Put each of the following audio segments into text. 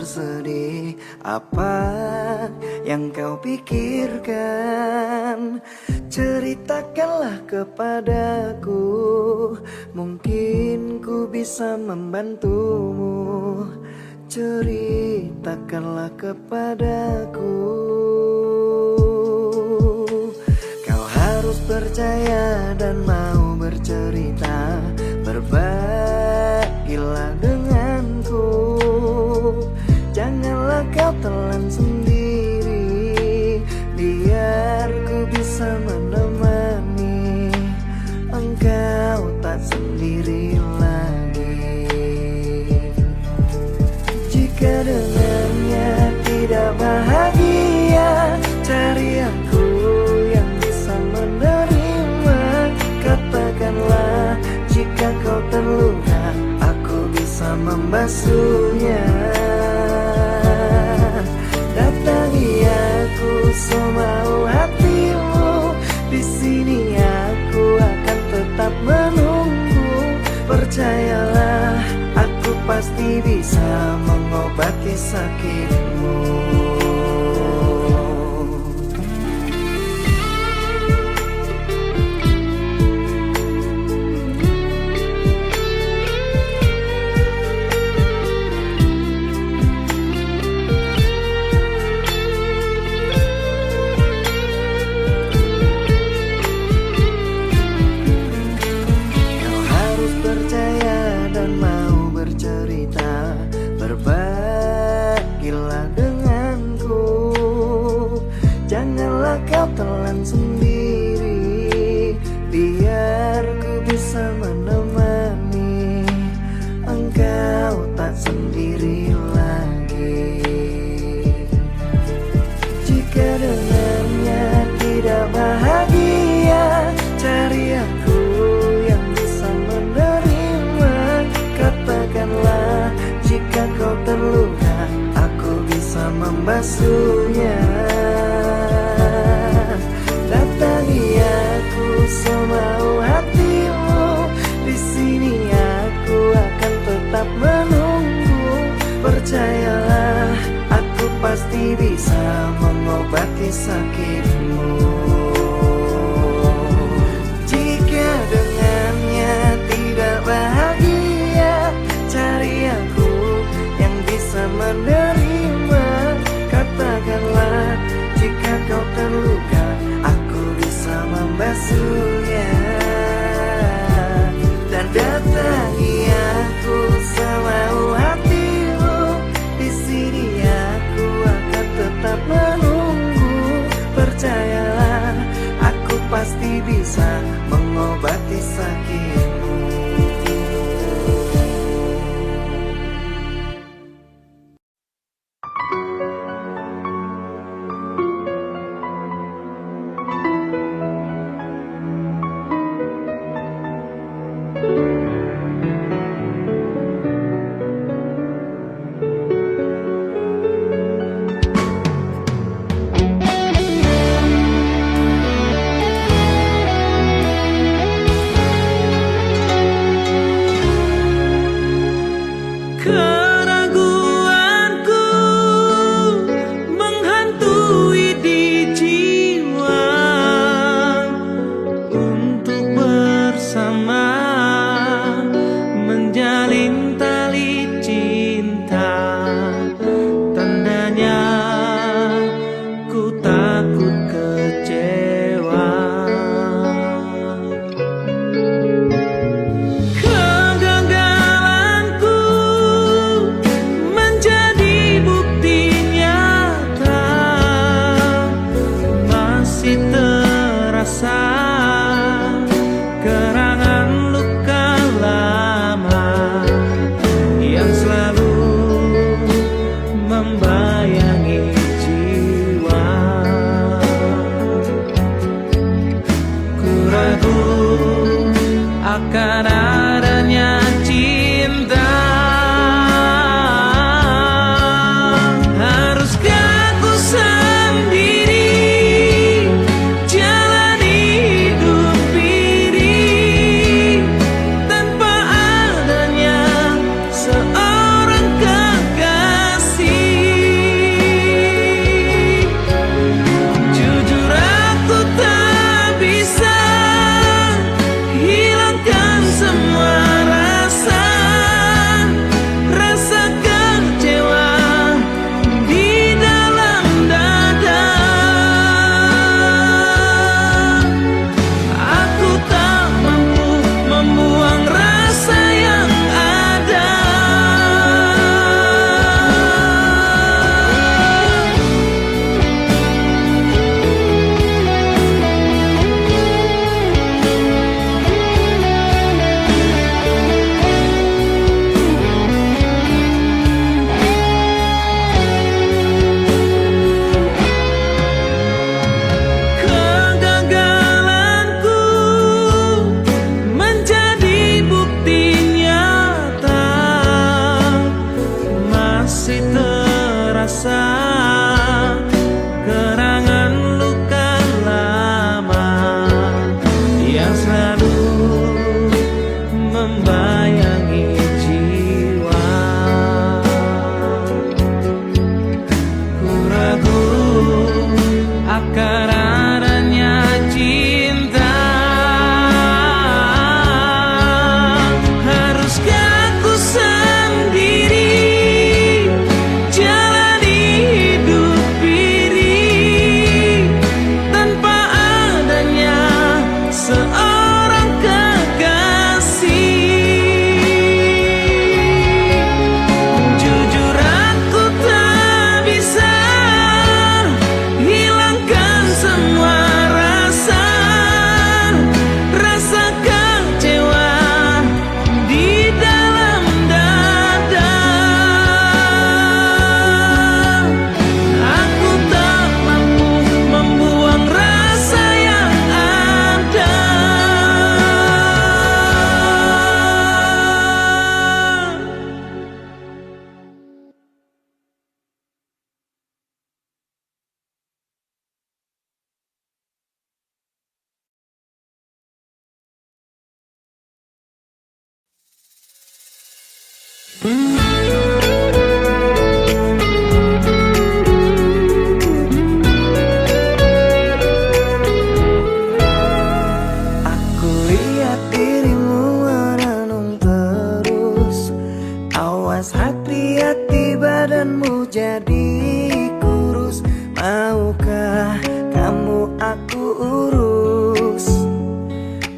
bersedih. Apa yang kau pikirkan? Ceritakanlah kepadaku, mungkin ku bisa membantumu. Ceritakanlah kepadaku. Kau harus percaya dan mau bercerita. Berbagilah denganku, janganlah kau telan sendiri. Biar ku bisa menemani engkau, tak sendiri lagi. Jika dengannya tidak bahagia, cari aku yang bisa menerima. Katakanlah jika kau terluka, aku bisa membasuhnya. Datangi aku semau hatimu, di sini aku akan tetap menunggu. Percayalah, aku pasti bisa mengobati sakitmu. Berbagilah denganku, janganlah kau telan sendiri. Biar ku bisa menemani engkau, tak sendiri lagi. Jika dengannya tidak bahagia, cari aku yang bisa menerima. Katakanlah jika kau terluka, aku bisa membasuhnya. Datangi aku semau hatimu, di sini aku akan tetap menunggu. Percayalah, aku pasti bisa mengobati sakitmu. Jika dengannya tidak bahagia, cari aku yang bisa menerima. Katakanlah jika kau terluka, aku bisa membasuhnya. Dan datangi aku semau hatimu, di sini aku akan tetap menunggu. Percayalah, aku pasti bisa mengobati sakitmu. Aku lihat dirimu merenung terus. Awas hati-hati badanmu jadi kurus. Maukah kamu aku urus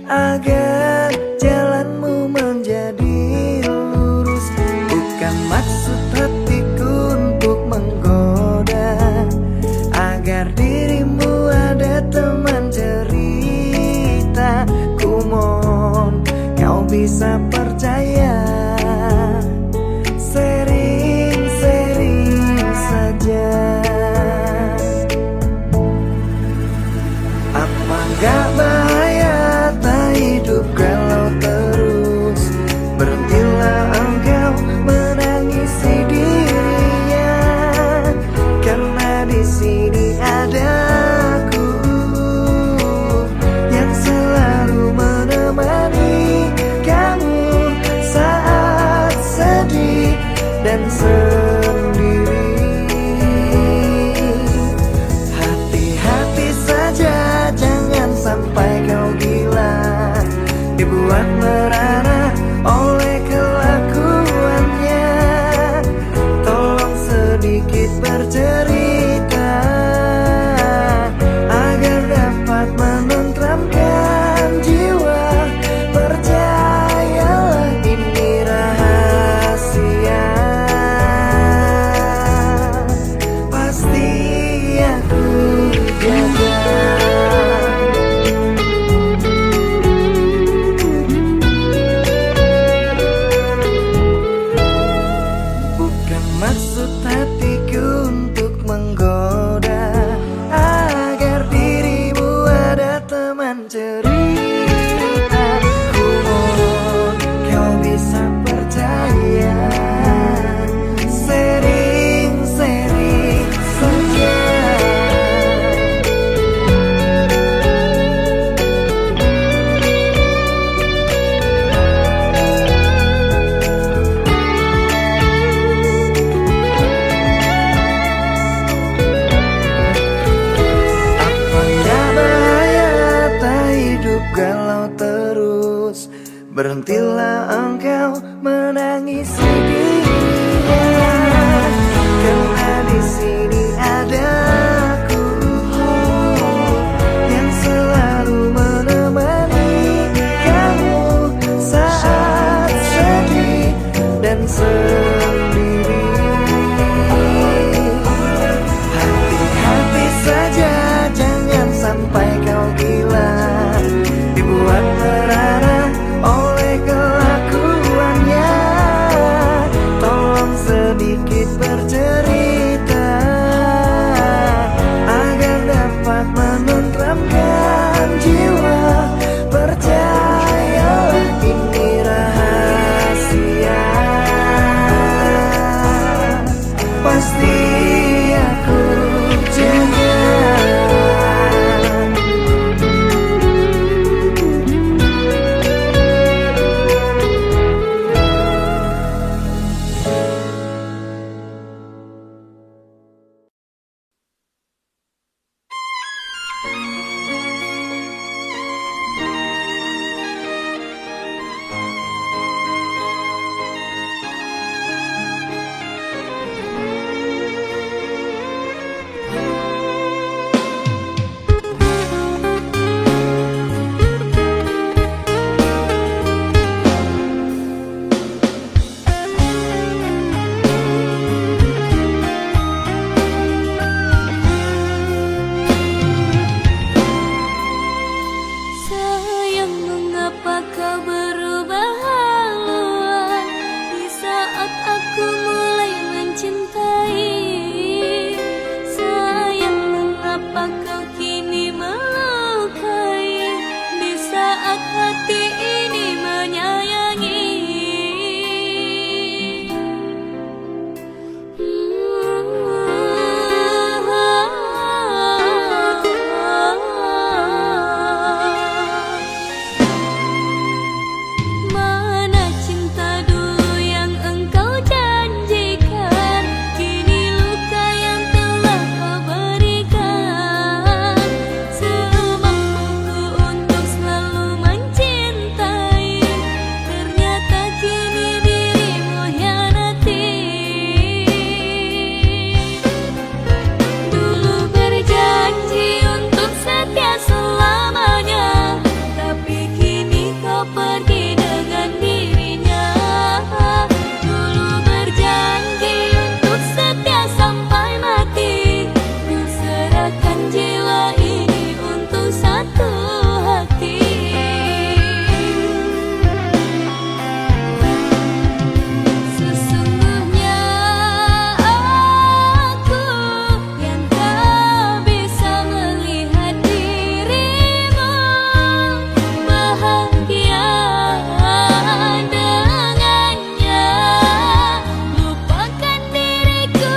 agar jalanmu menjadi lurus? Bukan maksud hatiku untuk menggoda, agar dirimu ada teman cerita. Ku mohon kau bisa percaya, sering-sering saja. Apa gak bahaya tak hidup kalau terus? Berhentilah engkau menangisi dirinya, karena di sini ada aku yang selalu menemani kamu saat sedih dan sendiri. Hati-hati saja, jangan sampai kau gila, dibuat merana oleh kelakuannya. Tolong sedikit bercerita agar dapat menenteramkan jiwa. Percayalah ini rahasia, pasti aku jaga. Bukan maksud hatiku untuk menggoda, agar dirimu ada teman cerita. Ku mohon kau bisa percaya, sering-sering saja. Apa gak bahaya tak hidup kalau terus? Berhentilah engkau menangisi dirinya, karena di sini ada aku yang selalu menemani kamu saat sedih dan sendiri. Hati-hati saja, jangan sampai kau gila, dibuat merana oleh kelakuannya. satu hati. Sesungguhnya aku yang tak bisa melihat dirimu bahagia dengannya. Lupakan diriku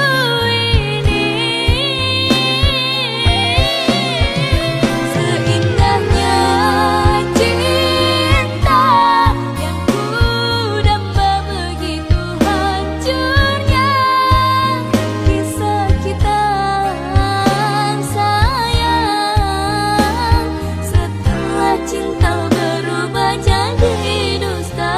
ini. Seindahnya cinta yang ku damba, begitu hancurnya kisah kita sayang. Setelah cinta berubah jadi dusta.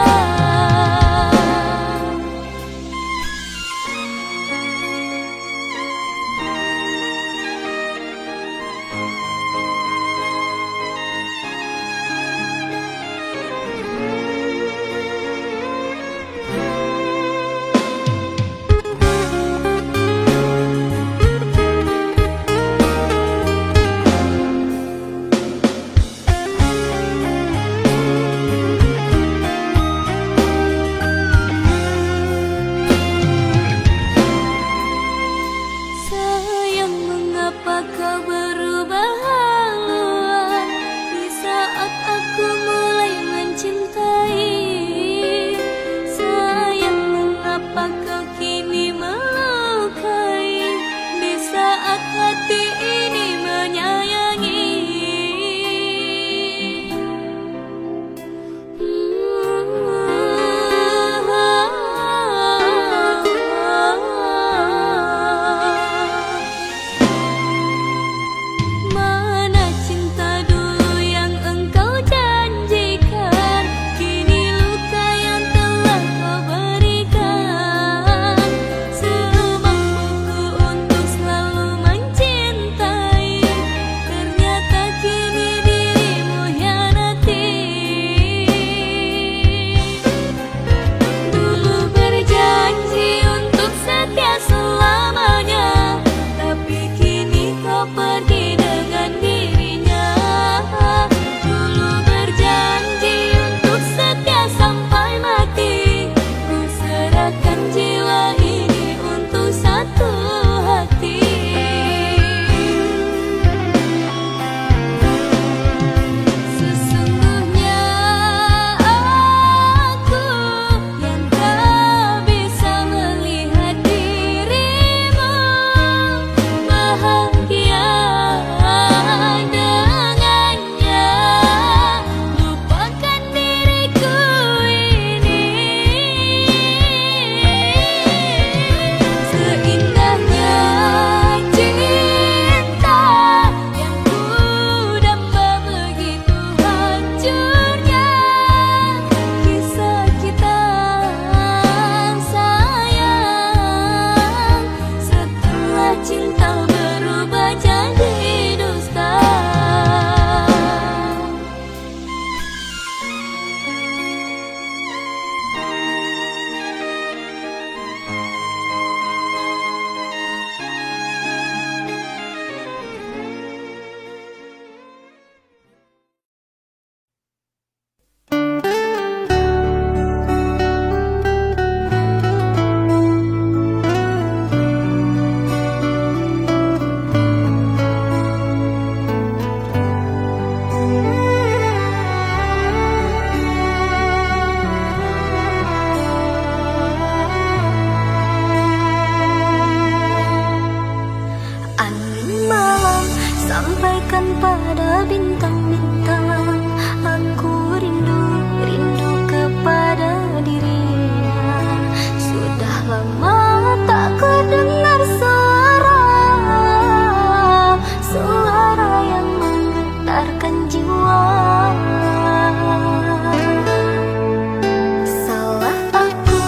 Sayang, mengapa kau berubah haluan di saat aku mulai mencintai? Sayang, mengapa kau kini melukai di saat hati ini menyayangi? Mana cinta dulu yang engkau janjikan? Kini luka yang telah kau berikan. Semampuku untuk selalu mencintai, ternyata kini dirimu hianati. Dulu berjanji untuk setia selamanya, tapi kini kau pergi dengan dirinya. Dulu berjanji untuk setia sampai mati, ku serahkan jiwa ini untuk satu hati. Sesungguhnya aku yang tak bisa melihat dirimu bahagia dengannya. Lupakan diriku ini. Seindahnya cinta yang ku damba, begitu hancurnya kisah kita sayang. Setelah cinta berubah jadi dusta. Angin malam sampaikan pada bintang-bintang, aku rindu, rindu kepada dirinya. Sudah lama tak ku dengar suara yang menggetarkan jiwa. Salah aku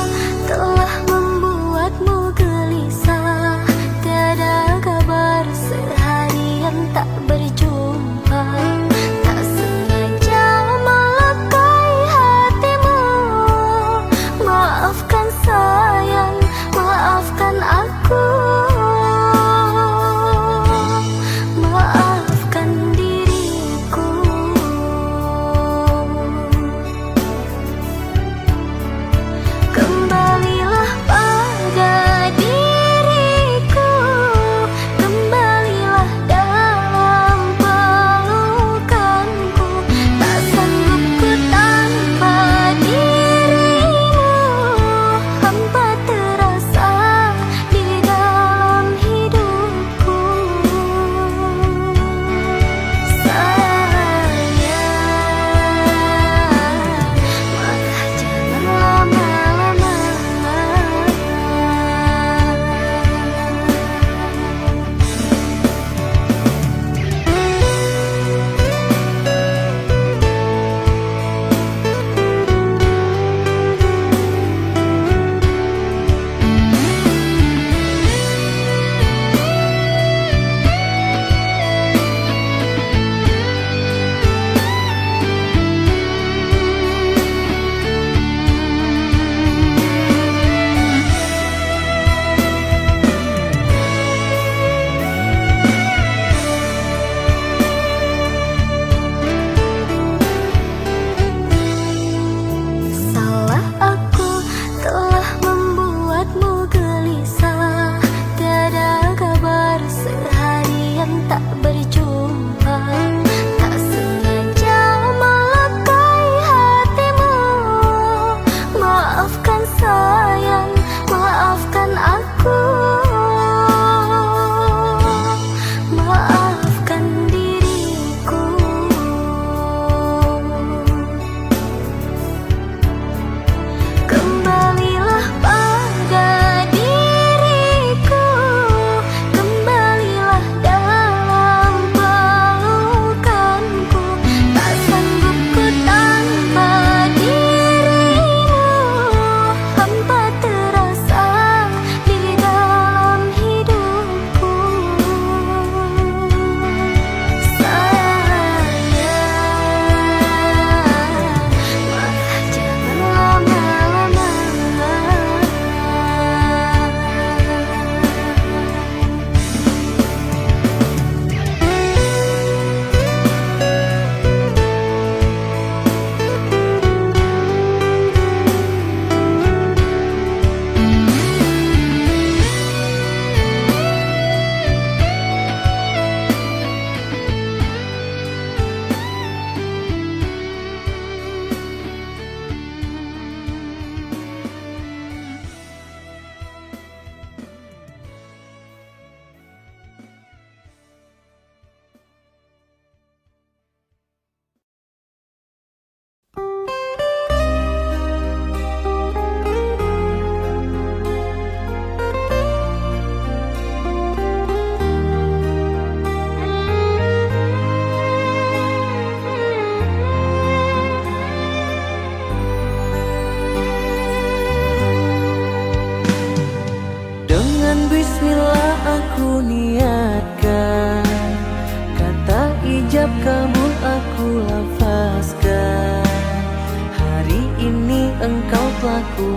telah membuatmu gelisah, tiada kabar seharian tak berjumpa. Tak sengaja melukai hatimu, maafkan sayang, maafkan aku. Maafkan diriku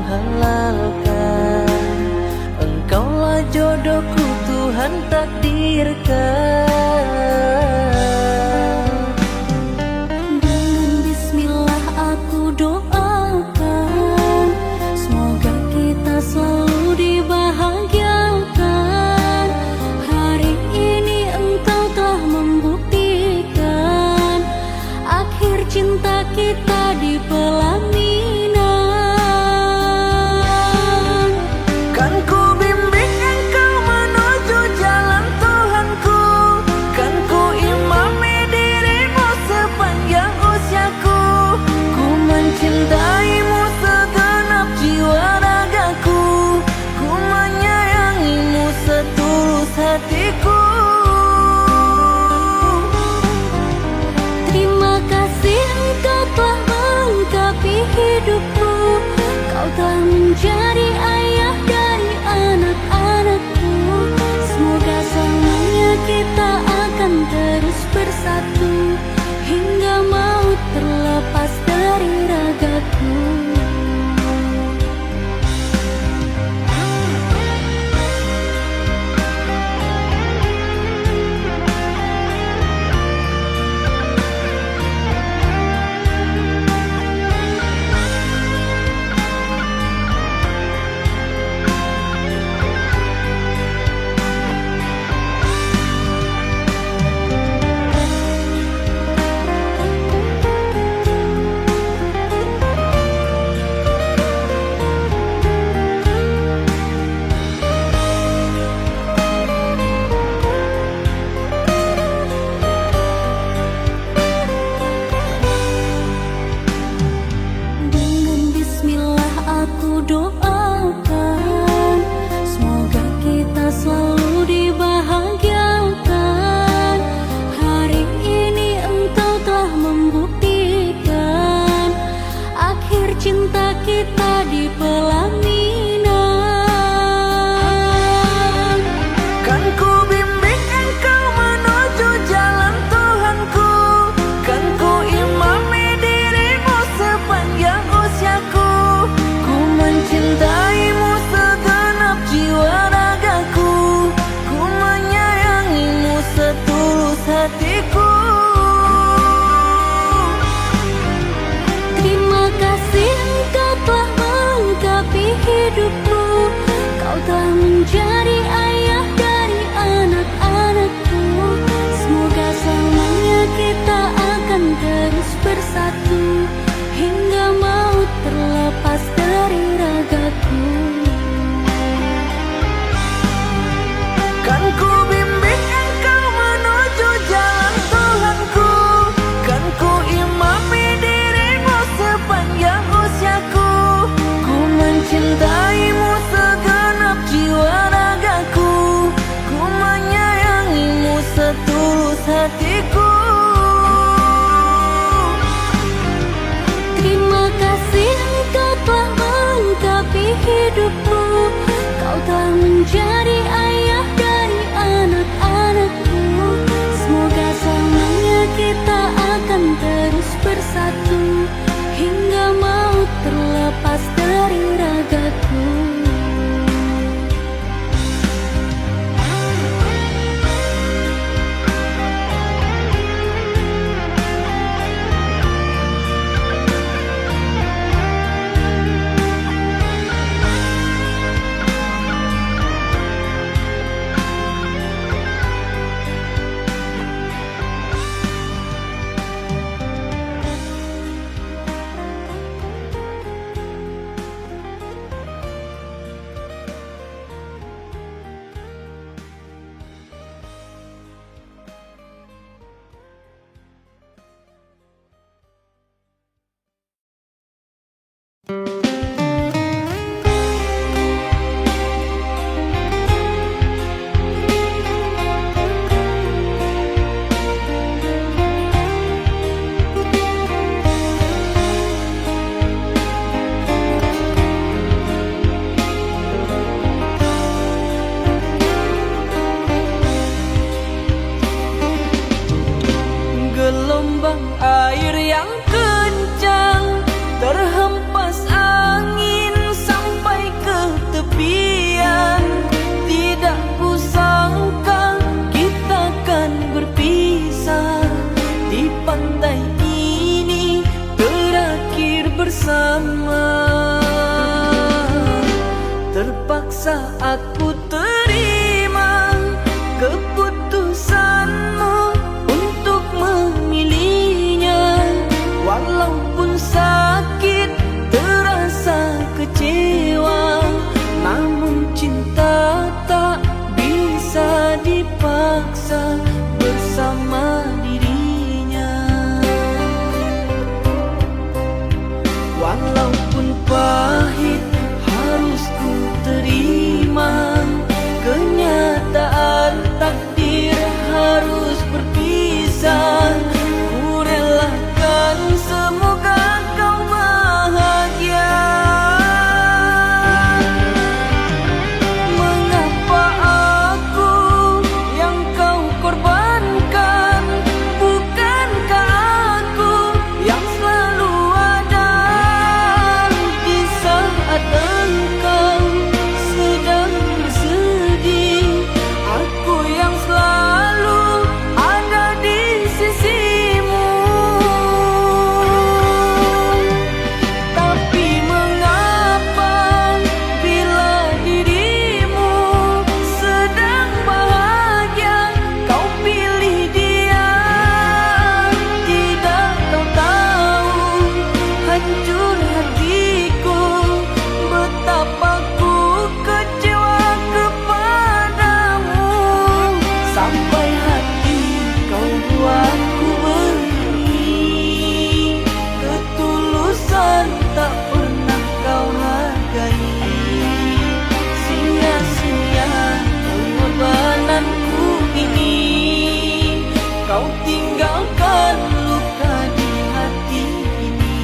halalkan. Engkaulah jodohku Tuhan takdirkan. Dengan bismillah aku doakan, semoga kita selalu dibahagiakan. Hari ini engkau telah membuktikan akhir cinta kita di pelaminan. Kan ku bimbing engkau menuju jalan Tuhanku, kan ku imami dirimu sepanjang usiaku. Ku mencintaimu segenap jiwa ragaku, ku menyayangimu setulus hatiku. Terima kasih engkau telah melengkapi hidupku, kau telah menjadi ayah dari anak-anakku. Semoga selamanya kita akan terus bersatu, hingga maut terlepas dari ragaku. Dengan bismillah aku doakan, semoga kita selalu dibahagiakan. Hari ini engkau telah membuktikan akhir cinta kita di pelaminan. Kan ku bimbing engkau menuju jalan Tuhanku, kan ku imami dirimu sepanjang usiaku. Ku mencintaimu segenap jiwa ragaku, ku menyayangimu setulus hatiku. Terima kasih engkau telah melengkapi hidupku, kau telah menjadi ayah dari anak-anakku. Semoga selamanya kita akan terus bersatu, hingga maut terlepas dari ragaku. Kan ku bimbing engkau menuju jalan Tuhanku, kan ku imami dirimu sepanjang usiaku. Ku mencintaimu segenap jiwa ragaku, ku menyayangimu setulus hatiku. Terima kasih engkau telah melengkapi hidupku, kau telah menjadi ayah dari anak-anakku. Semoga selamanya kita akan terus bersatu, hingga maut terlepas dari ragaku. air yang kencang terhempas angin. Terpaksa aku terima keputusanmu untuk memilihnya. Walaupun sakit, terasa kecewa, namun cinta tak bisa dipaksa bersama dirinya. Walaupun pahit, harus ku terima kenyataan takdir harus berpisah. Ku relakan, semoga kau bahagia. Mengapa aku yang kau korbankan? Bukankah aku yang selalu ada di saat engkau sedang bersedih? Aku yang selalu ada di sisimu. Tapi mengapa bila dirimu sedang bahagia, kau pilih dia? Tidak kau tahu hancur hatiku, betapa ku kecewa kepadamu. Sampai hati kau buat ku beri, ketulusan tak pernah kau hargai. Sia-sia pengorbananku ini, kau tinggalkan luka di hati ini.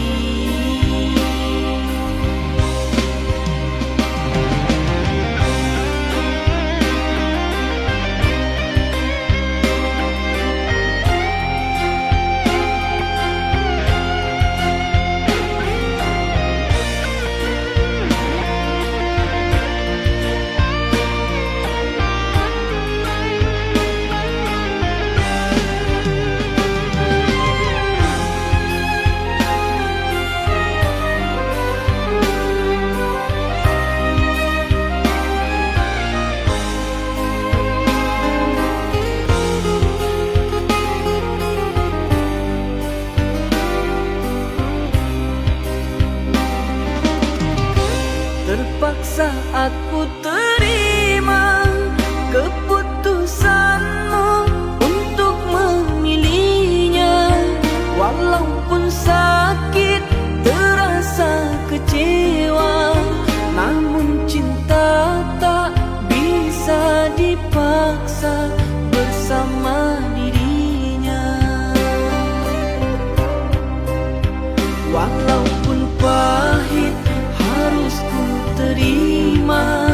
Terpaksa aku terima keputusanmu untuk memilihnya. Walaupun sakit, terasa kecewa, namun cinta tak bisa dipaksa bersama dirinya. Walaupun pahit, harus ku terima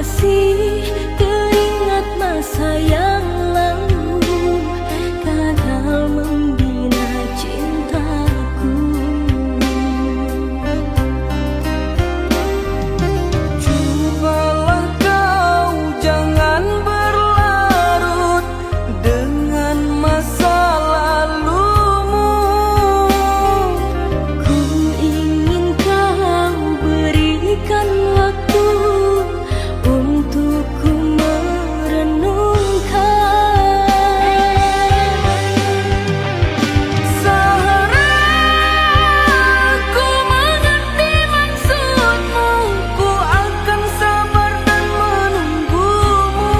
masih teringat masa yang lalu, gagal membina cintaku. Cobalah kau jangan berlarut dengan masa lalumu. Ku ingin kau berikan waktu untukku merenungkan. Seharusnya ku mengerti maksudmu, ku akan sabar dan menunggumu.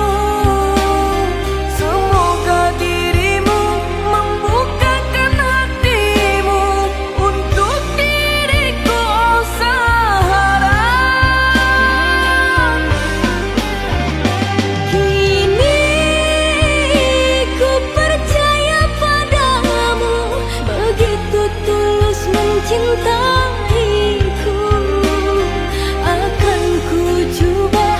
Semoga dirimu membukakan hatimu untuk diriku, oh Sahara. Kini ku percaya padamu, begitu tulus mencintaiku. Akan ku coba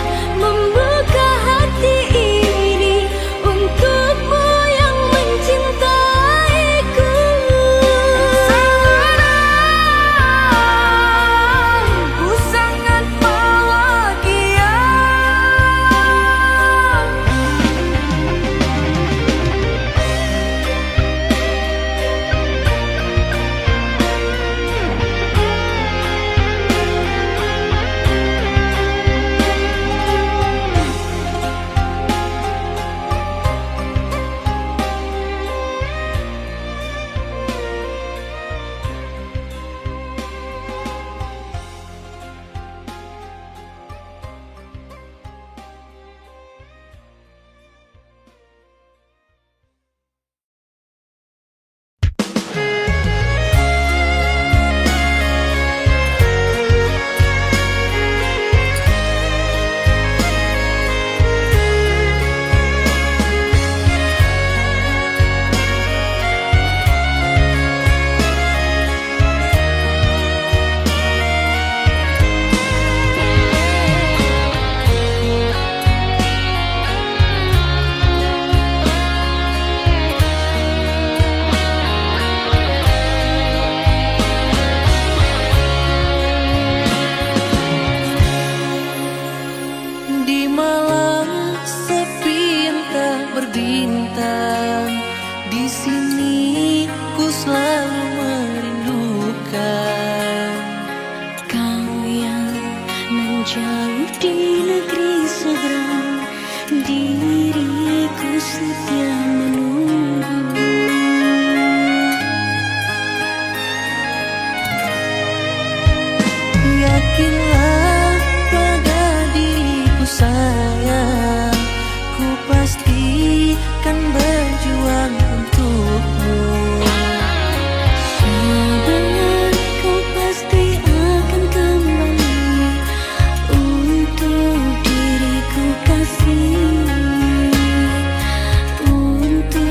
membuka hati ini untukmu yang mencintaiku. Ku sangat bahagia. Di malam sepi entah berbintang, di sini ku selalu merindukan. Kau yang menjauh di negeri seberang, diriku setia menunggu. Yakinlah pada diriku sayang, ku pasti kan berjuang untukmu. Sabar, kau pasti akan kembali untuk diriku kasih, untuk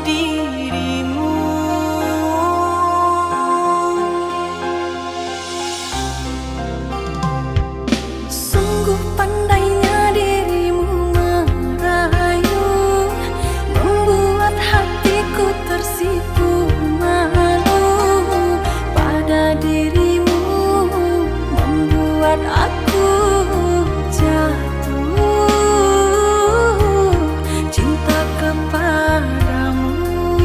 dirimu. Sungguh pandainya dirimu merayu, membuat hatiku tersipu malu pada dirimu, membuat aku jatuh cinta kepadamu.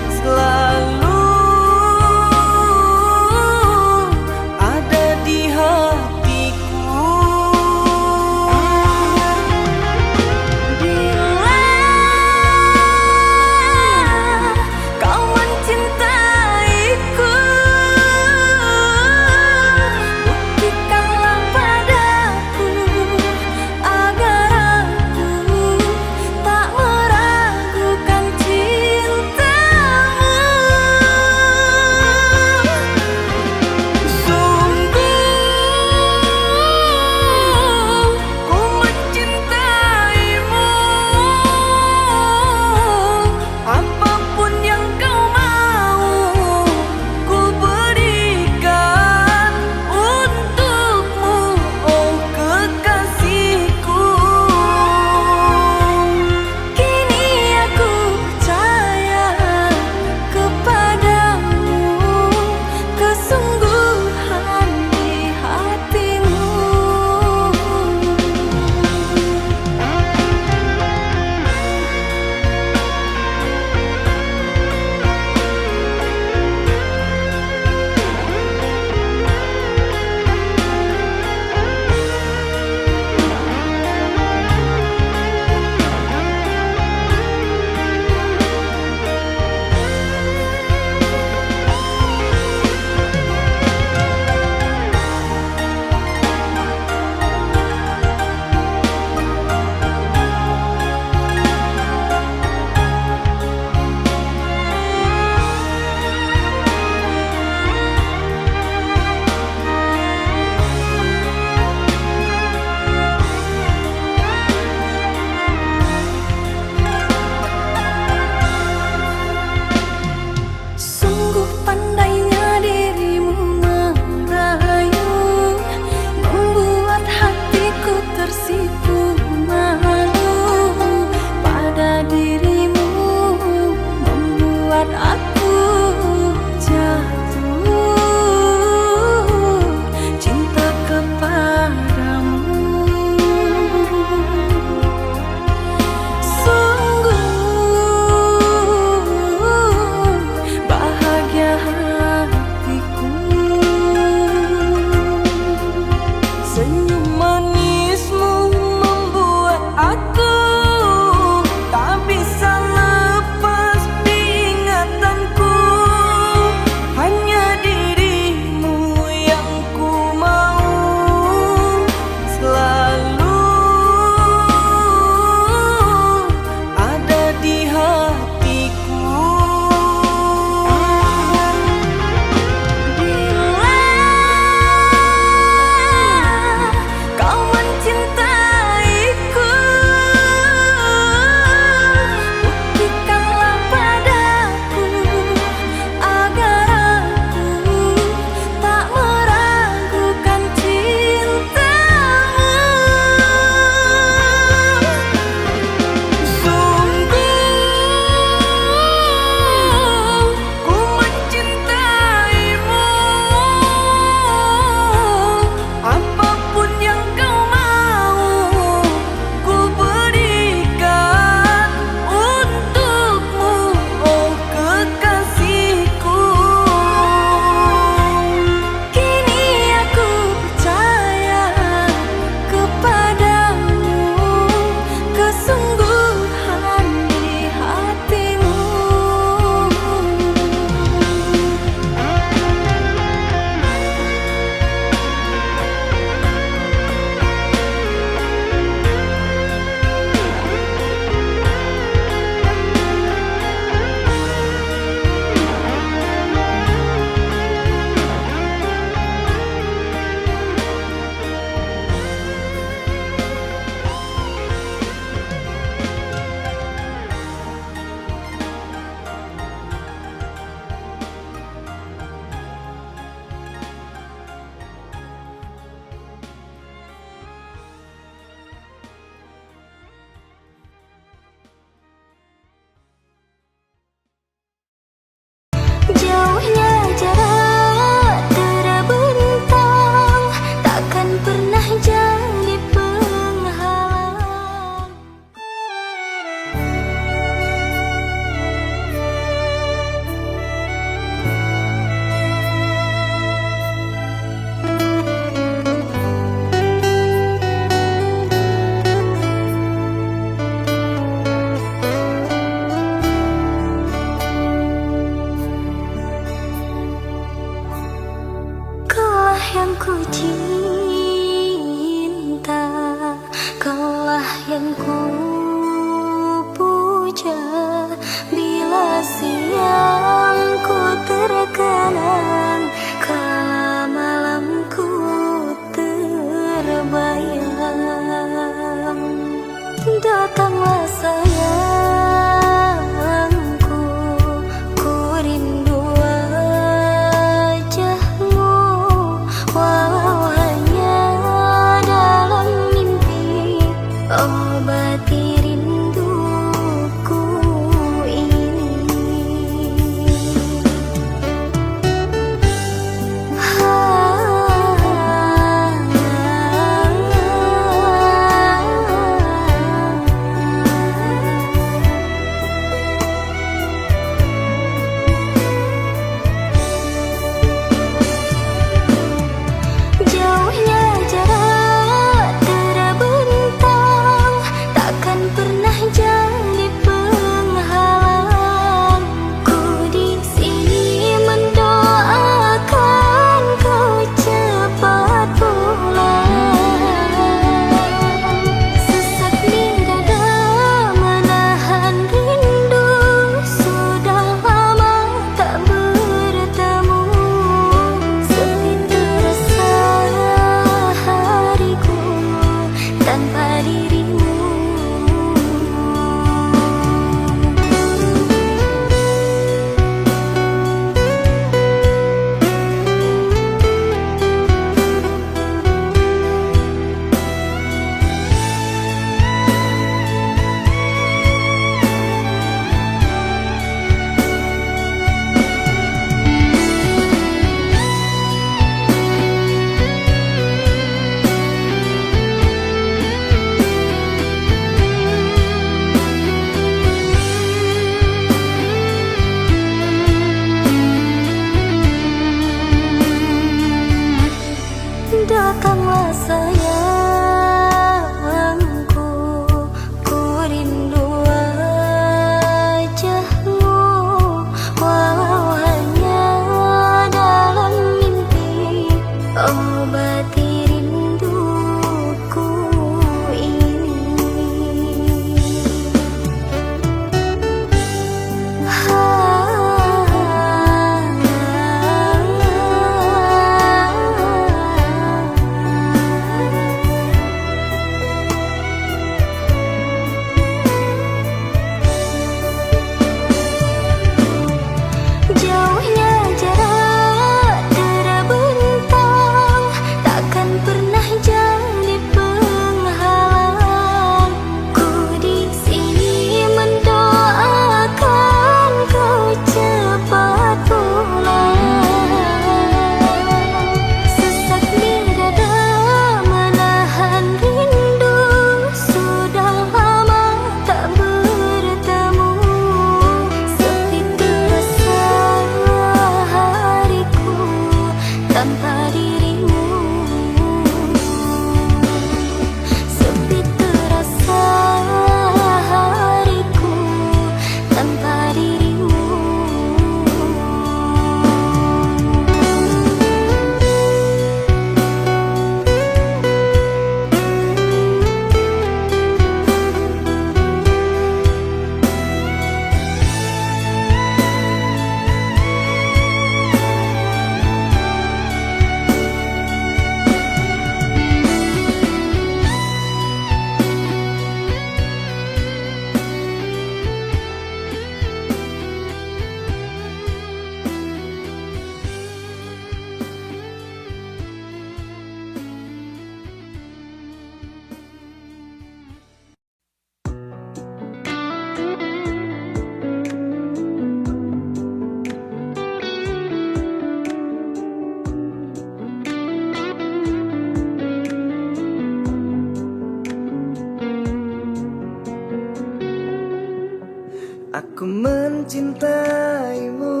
Aku mencintaimu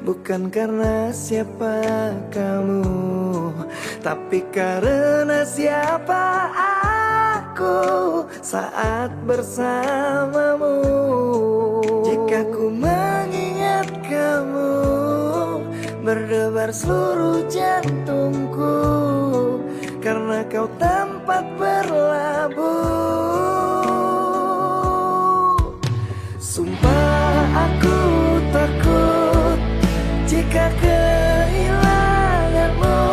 bukan karena siapa kamu, tapi karena siapa aku saat bersamamu. Jika ku mengingat kamu, berdebar seluruh jantungku, karena kau tempat berlabuh. Sumpah aku takut jika kehilanganmu,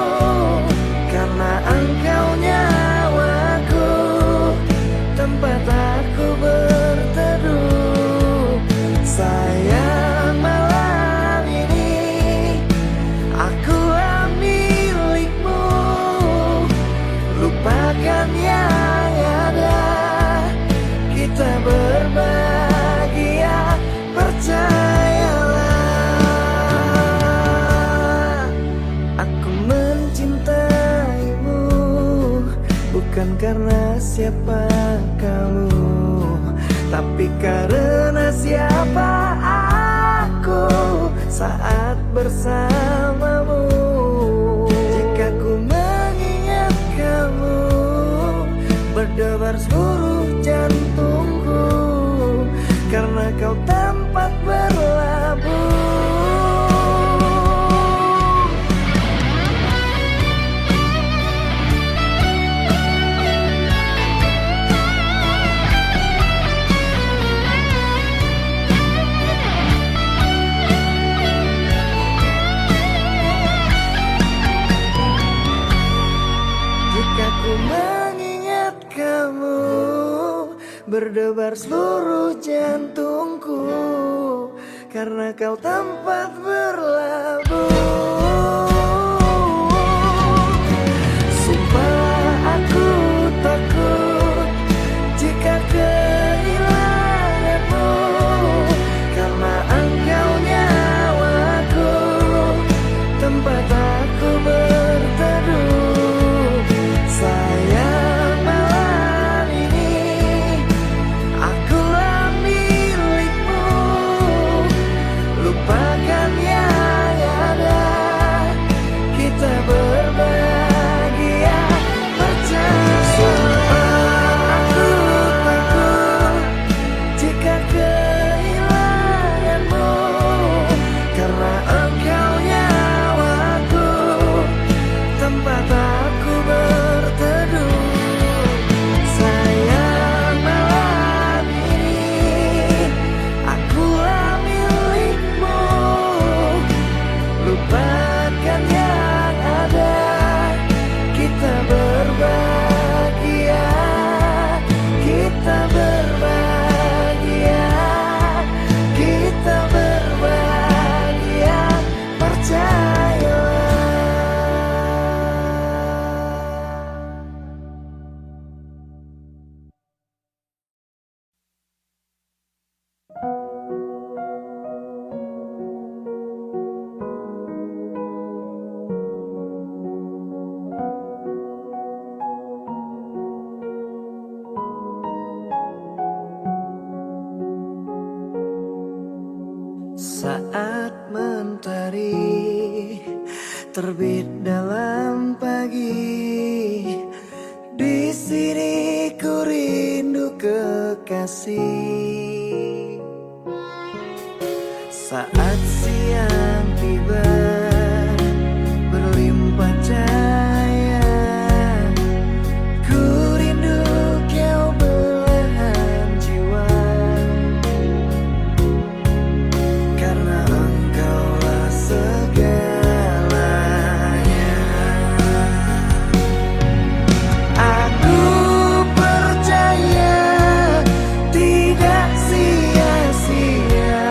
karena engkau nyawaku, tempat aku berteduh. Sayang, malam ini akulah milikmu. Lupakan yang ada, kita berbahagia, percayalah. Aku mencintaimu bukan karena siapa kamu, tapi karena siapa aku saat bersamamu. Jika ku mengingat kamu, berdebar seluruh jantungku, karena kau tempat berlabuh. Jika ku mengingat kamu, berdebar seluruh jantungku, karena kau tempat berlabuh. Sumpah aku takut jika kehilanganmu, karena engkau nyawaku, tempat aku berteduh. Sayang, malam ini akulah milikmu. Lupakan yang ada, kita berbahagia, percaya. Sumpah aku takut jika kehilanganmu, karena engkau nyawaku, tempat aku berteduh. Sayang, malam ini akulah milikmu. Lupakan yang ada, kita berbahagia, kita berbahagia, kita berbahagia, percayalah. Saat mentari terbit dalam pagi, di sini ku rindu kekasih. Saat siang tiba, berlimpah cahaya, ku rindu kau belahan jiwa, karena engkaulah segalanya. Aku percaya tidak sia-sia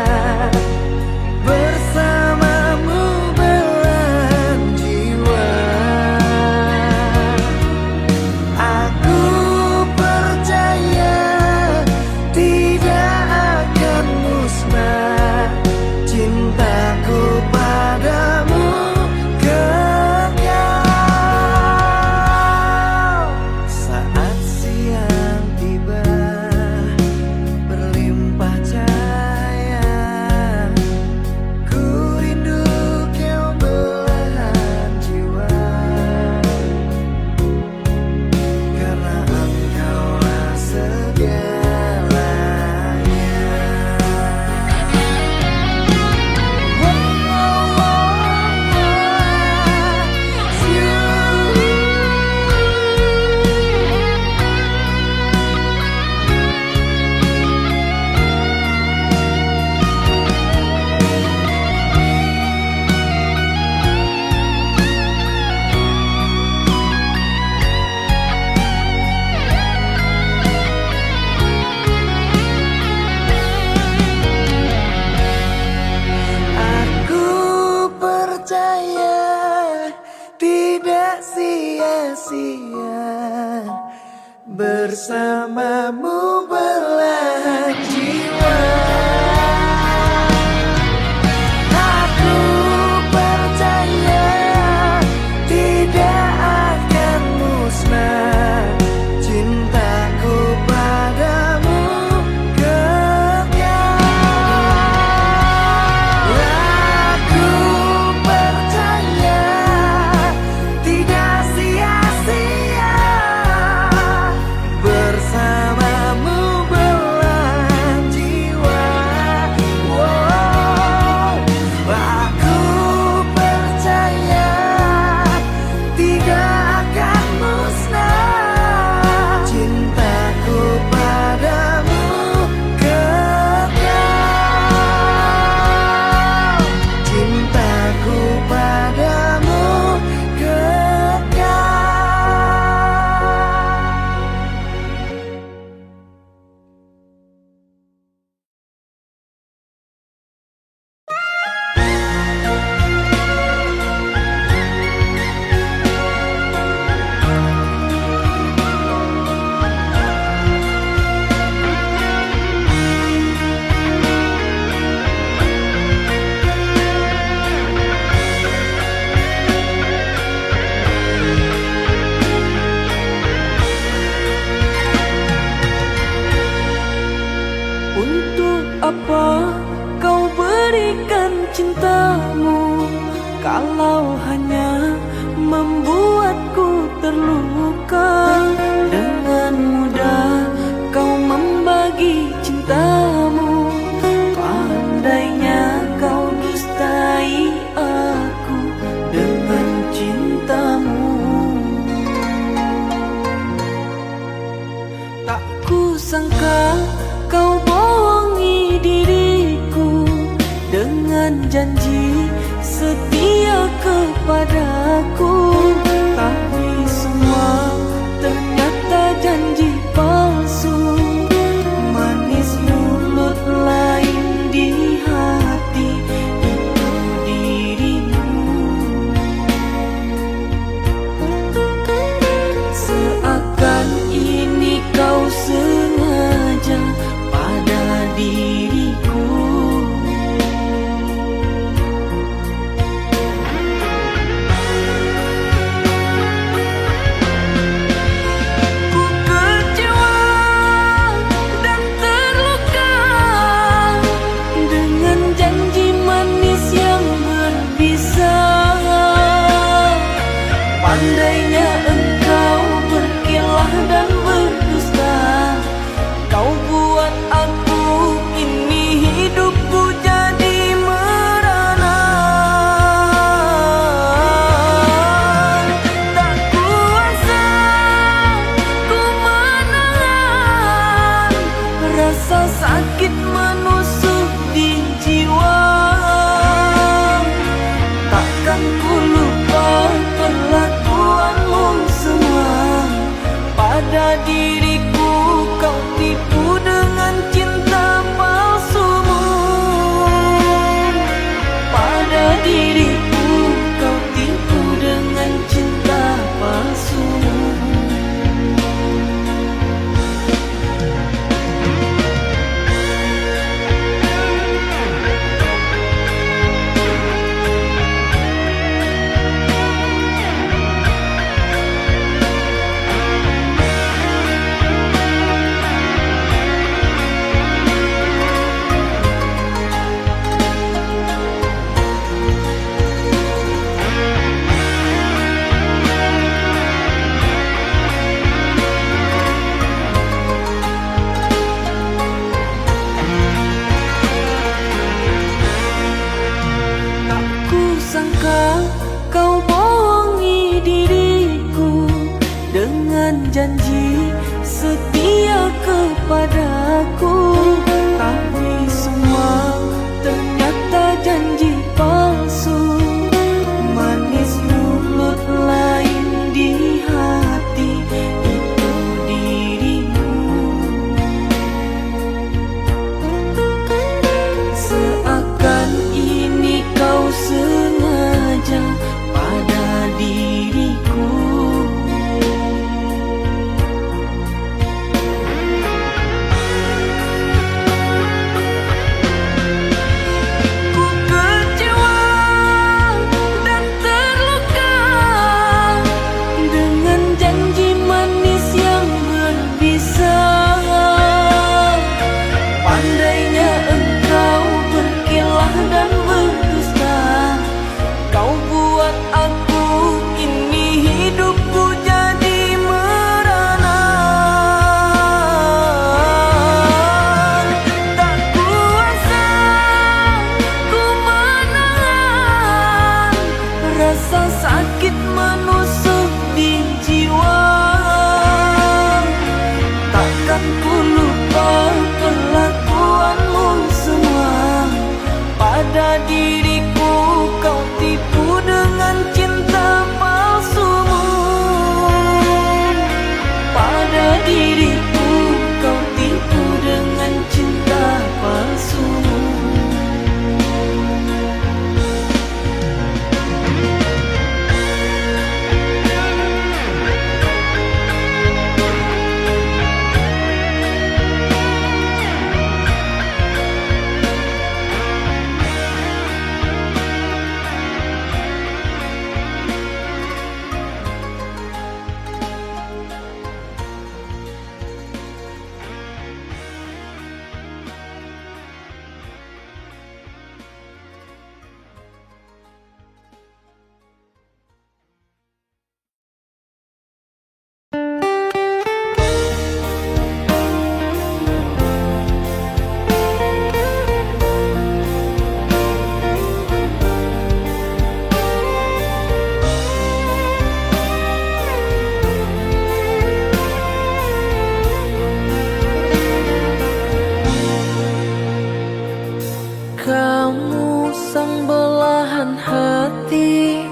bersamamu belahan jiwa. Aku percaya tidak akan musnah cintaku padamu kekal. Aku percaya tidak sia-sia bersamamu belahan jiwa. Wow. Aku percaya tidak akan musnah cintaku padamu kekal. Cintaku padamu kekal. Untuk apa kau berikan cintamu kalau hanya membuatku terluka? Dengan mudah kau membagi cintamu, pandainya kau dustai aku dengan cintamu. Tak kusangka kau bohongi diriku dengan janji setia kepadaku, tapi semua ternyata janji palsu. Manis mulut lain di hati itu dirimu. Seakan ini kau sengaja pada diriku. Ku kecewa dan terluka dengan janji manis yang berbisa. Pandainya engkau berkilah dan berdusta, kau buat aku ini hidupku jadi merana. Tak kuasa ku menahan rasa sakit menusuk di jiwa. Takkan ku lupa perlakuanmu semua pada diriku. Kau tipu dengan cinta palsumu. Pada diriku kau tipu dengan cinta palsumu. Tak kusangka kau bohongi diriku dengan janji setia kepadaku, tapi semua ternyata janji palsu. Manis mulut lain di hati itu dirimu. Seakan ini kau sengaja pada diriku. diriku kau tipu dengan cinta palsu. Kamu sang belahan hati,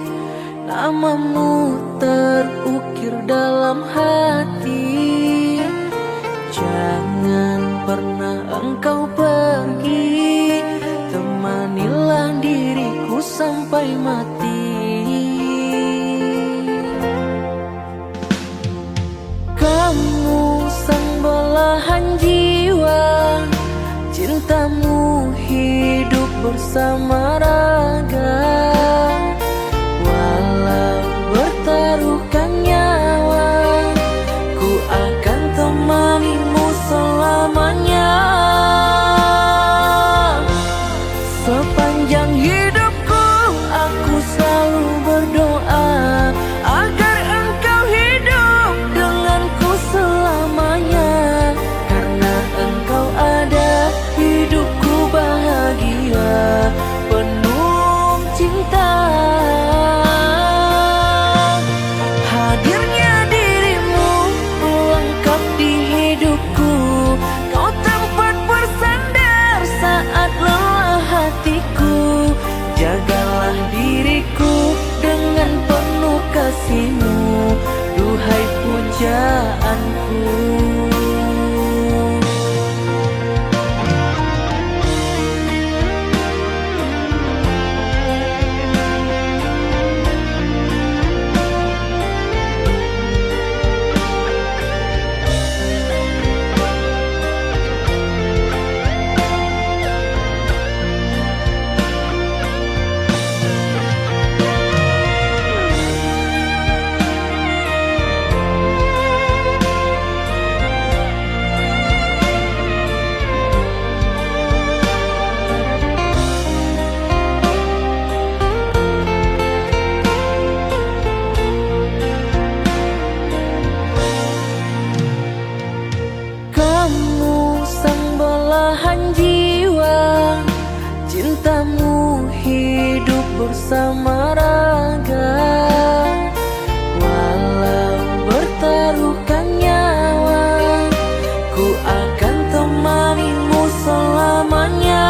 namamu terukir dalam hati. Jangan pernah engkau pergi, temanilah diriku sampai mati. Kamu sang belahan jiwa, cintamu hidup bersama raga. Walau bertaruhkan nyawa, ku akan temanimu selamanya. Sepanjang hidupku aku selalu berdoa agar engkau hidup denganku selamanya. Karena engkau ada, hidupku bahagia penuh cinta. Hadirnya dirimu pelengkap di hidupku, kau tempat bersandar saat lelah hatiku. Jagalah diriku dengan penuh kasih-Mu, duhai pujaanku. Kamu sang belahan jiwa, cintamu hidup bersama raga. Walau bertaruhkan nyawa, ku akan temanimu selamanya.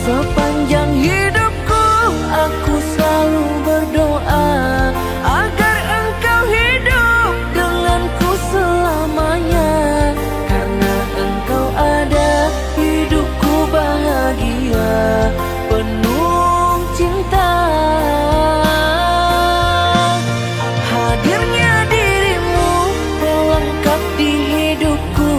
Sepanjang hidupku aku selalu berdoa agar engkau hidup denganku selamanya. Karena engkau ada, hidupku bahagia penuh cinta. Hadirnya dirimu pelengkap di hidupku,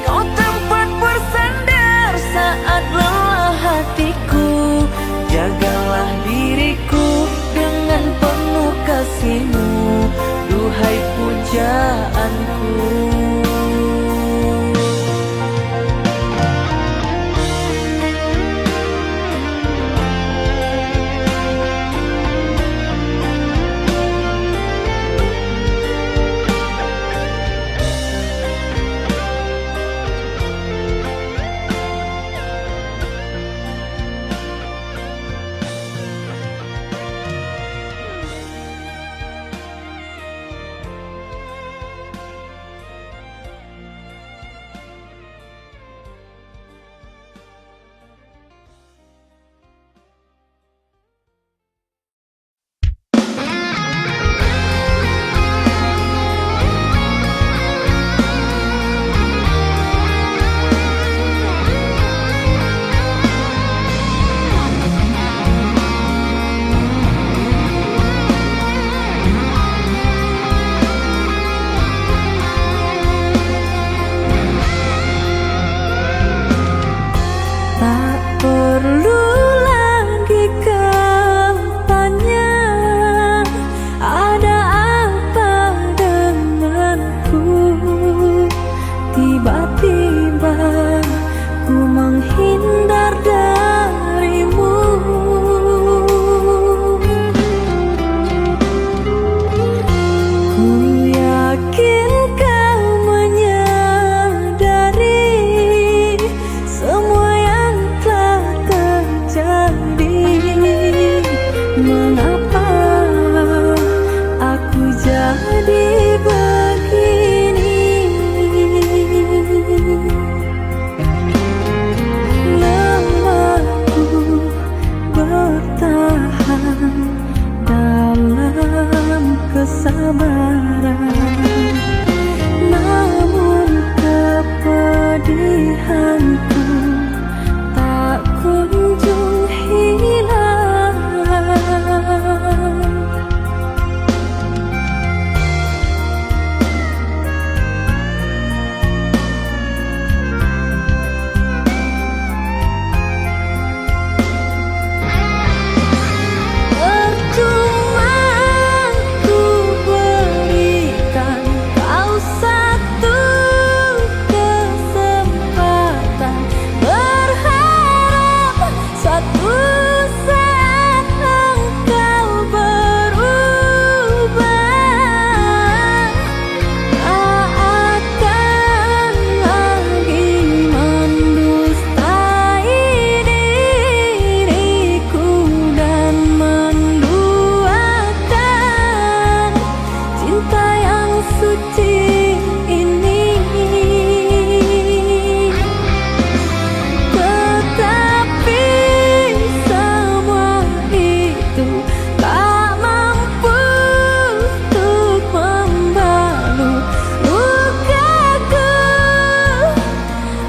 kau tempat bersandar saat lelah hatiku. Jagalah diriku dengan penuh kasih-Mu, duhai pujaanku. begini. Lama ku bertahan dalam kesabaran, namun kepedihanku tak kunjung hilang. Percuma ku berikan kau satu kesempatan, berharap suatu saat engkau berubah. Tak akan lagi mendustai diriku dan menduakan cinta yang suci ini. Tetapi semua itu tak mampu untuk membalut lukaku,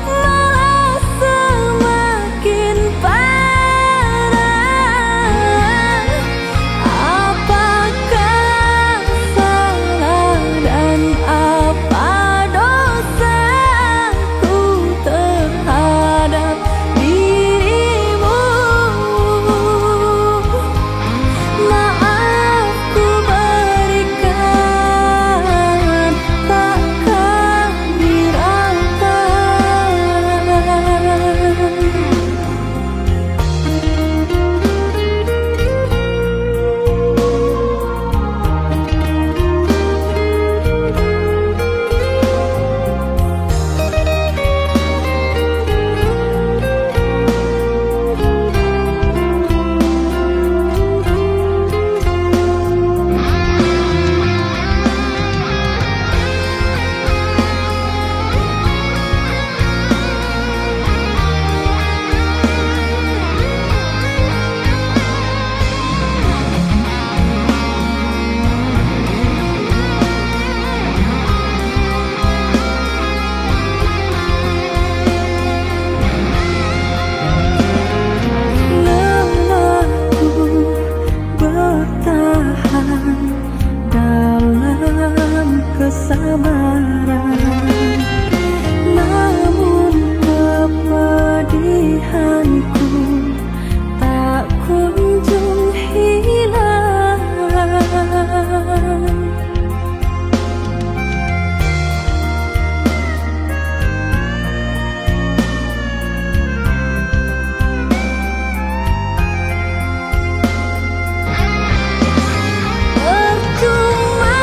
malah semakin parah. Apakah salah dan apa dosaku terhadap dirimu? Maaf ku berikan, takkan dirangkai. Lama ku bertahan dalam kesabaran, namun kepedihanku tak kunjung hilang. Percuma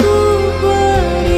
ku berikan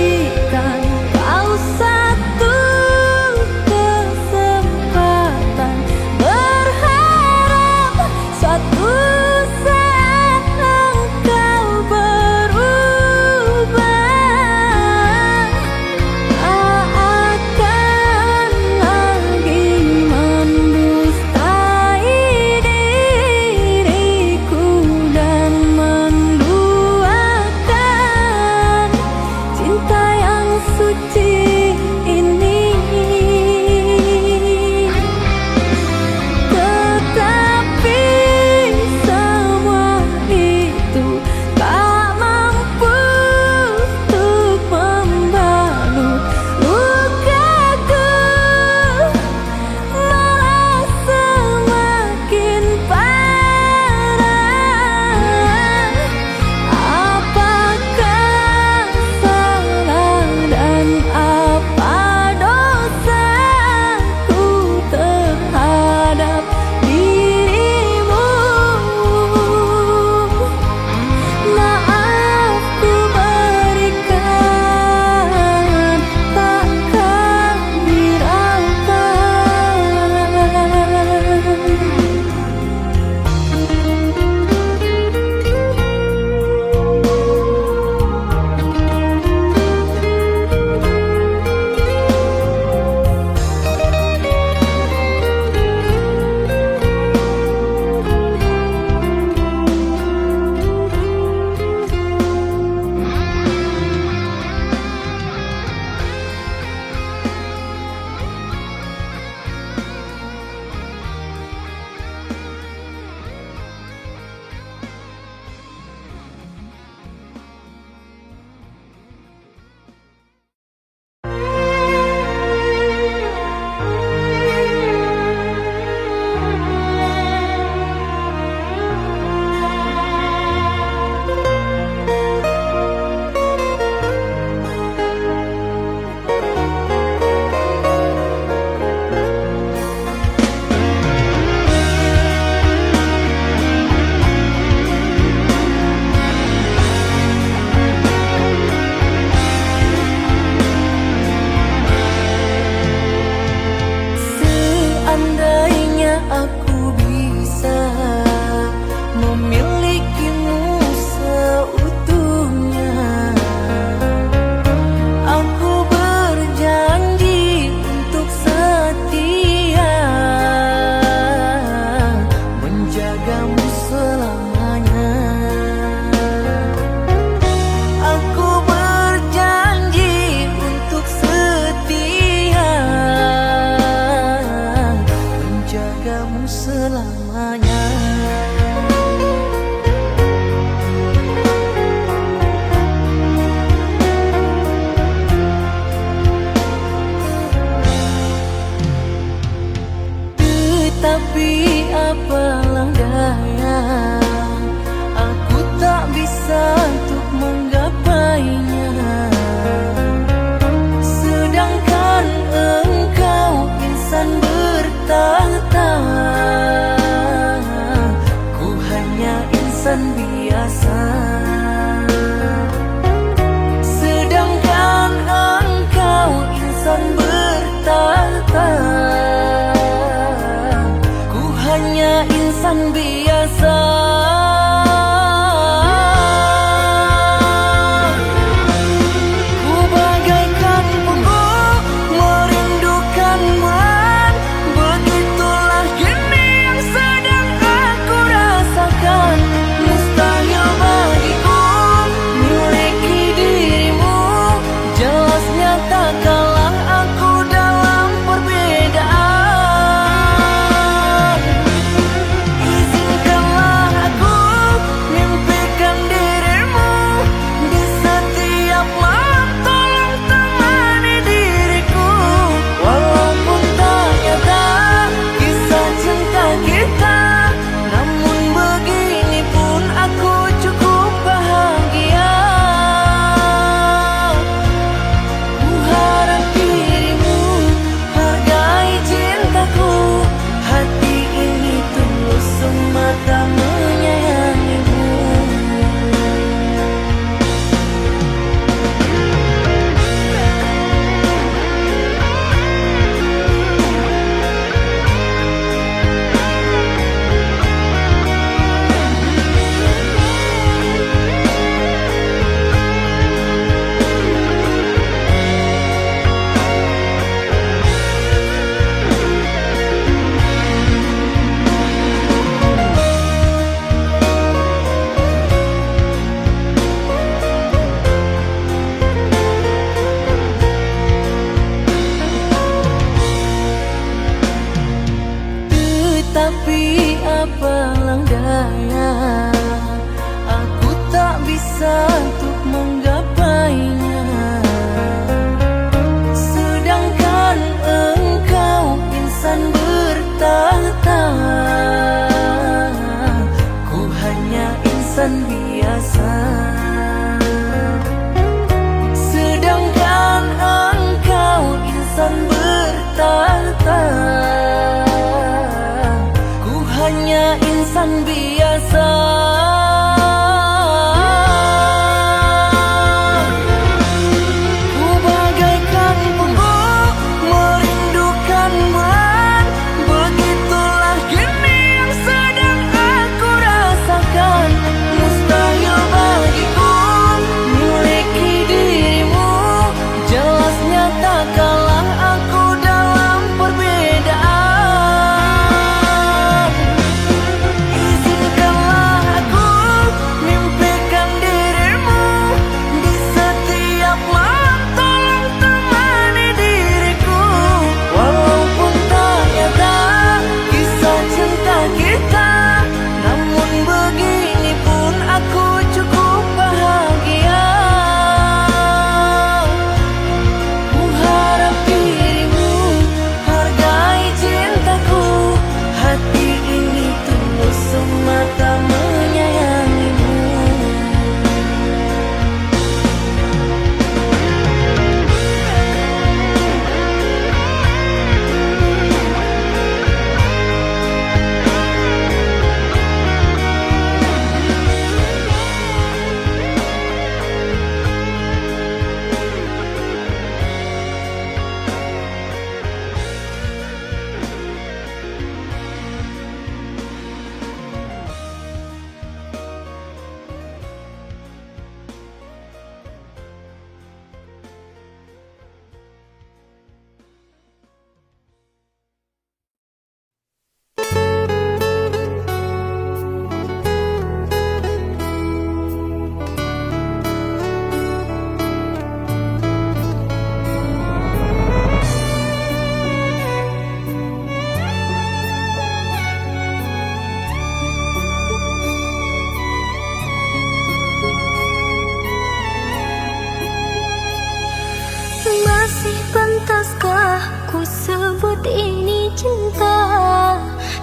Pantaskah ku sebut ini cinta?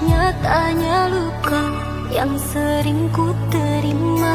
Nyatanya luka yang sering ku terima.